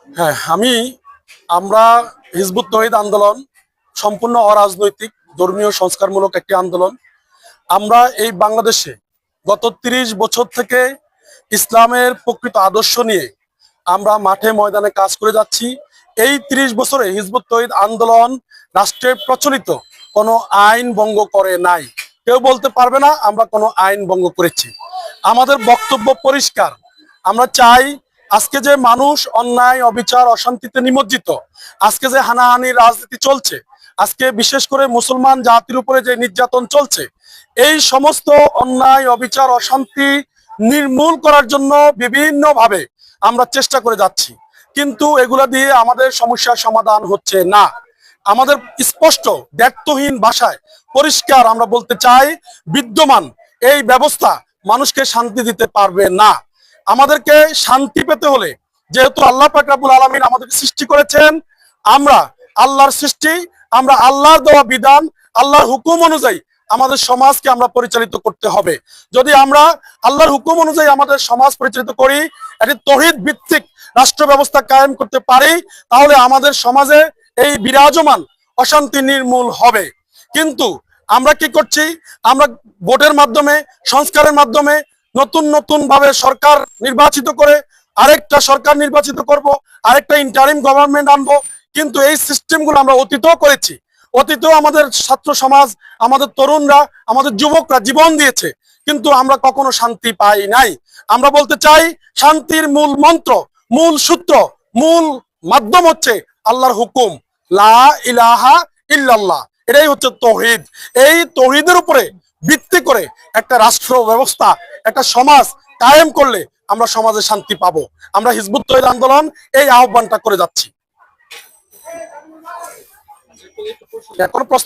হ্যাঁ, আমরা হিজবুত তৌহিদ আন্দোলন সম্পূর্ণ অরাজনৈতিক ধর্মীয় সংস্কারমূলক একটি আন্দোলন। আমরা এই বাংলাদেশে গত ৩০ বছর থেকে ইসলামের প্রকৃত আদর্শ নিয়ে আমরা মাঠে ময়দানে কাজ করে যাচ্ছি। এই ৩০ বছরে হিজবুত তৌহিদ আন্দোলন রাষ্ট্রের প্রচলিত কোনো আইন ভঙ্গ করে নাই। কেউ বলতে পারবে না আমরা কোনো আইন ভঙ্গ করেছি। আমাদের বক্তব্য পরিষ্কার। আমরা চাই আজকে যে মানুষ অন্যায়, অবিচার, অশান্তিতে নিমজ্জিত, আজকে যে হানাহানির রাজনীতি চলছে, আজকে বিশেষ করে মুসলমান জাতির উপরে যে নির্যাতন চলছে, এই সমস্ত অন্যায়, অবিচার, অশান্তি নির্মূল করার জন্য বিভিন্নভাবে আমরা চেষ্টা করে যাচ্ছি, কিন্তু এগুলা দিয়ে আমাদের সমস্যার সমাধান হচ্ছে না। আমাদের স্পষ্ট দ্ব্যর্থহীন ভাষায় পরিষ্কার আমরা বলতে চাই, বিদ্যমান এই ব্যবস্থা মানুষকে শান্তি দিতে পারবে না। আমাদেরকে শান্তি পেতে হলে, যেহেতু আল্লাহ পাক রব্বুল আলামিন আমাদেরকে সৃষ্টি করেছেন, আমরা আল্লাহর সৃষ্টি, আমরা আল্লাহর দেওয়া বিধান, আল্লাহর হুকুম অনুযায়ী আমাদের সমাজকে আমরা পরিচালিত করতে হবে। যদি আমরা আল্লাহর হুকুম অনুযায়ী আমাদের সমাজ পরিচালিত করি, একটি তৌহিদ ভিত্তিক রাষ্ট্র ব্যবস্থা কায়েম করতে পারি, তাহলে আমাদের সমাজে এই বিরাজমান অশান্তি নির্মূল হবে। কিন্তু আমরা কি করছি? আমরা ভোটের মাধ্যমে, সংস্কারের মাধ্যমে নতুন নতুন ভাবে সরকার নির্বাচিত করে আরেকটা সরকার নির্বাচিত করব, আরেকটা ইন্টারিম গভর্নমেন্ট আনবো। কিন্তু এই সিস্টেমগুলো আমরা অতীতেও করেছি। অতীতেও আমাদের ছাত্র সমাজ, আমাদের তরুণরা, আমাদের যুবকরা জীবন দিয়েছে, কিন্তু আমরা কখনো শান্তি পাই নাই। আমরা বলতে চাই, শান্তির মূল মন্ত্র, মূল সূত্র, মূল মাধ্যম হচ্ছে আল্লাহর হুকুম, লা ইলাহা ইল্লাল্লাহ। এটাই হচ্ছে তৌহিদ। এই তৌহিদের উপরে ভিত্তি করে একটা রাষ্ট্র ব্যবস্থা, একটা সমাজ কায়েম করলে আমরা সমাজে শান্তি পাবো। আমরা হিজবুত তৌহিদ আন্দোলন এই আহ্বানটা করে যাচ্ছি। কোনো প্রশ্ন?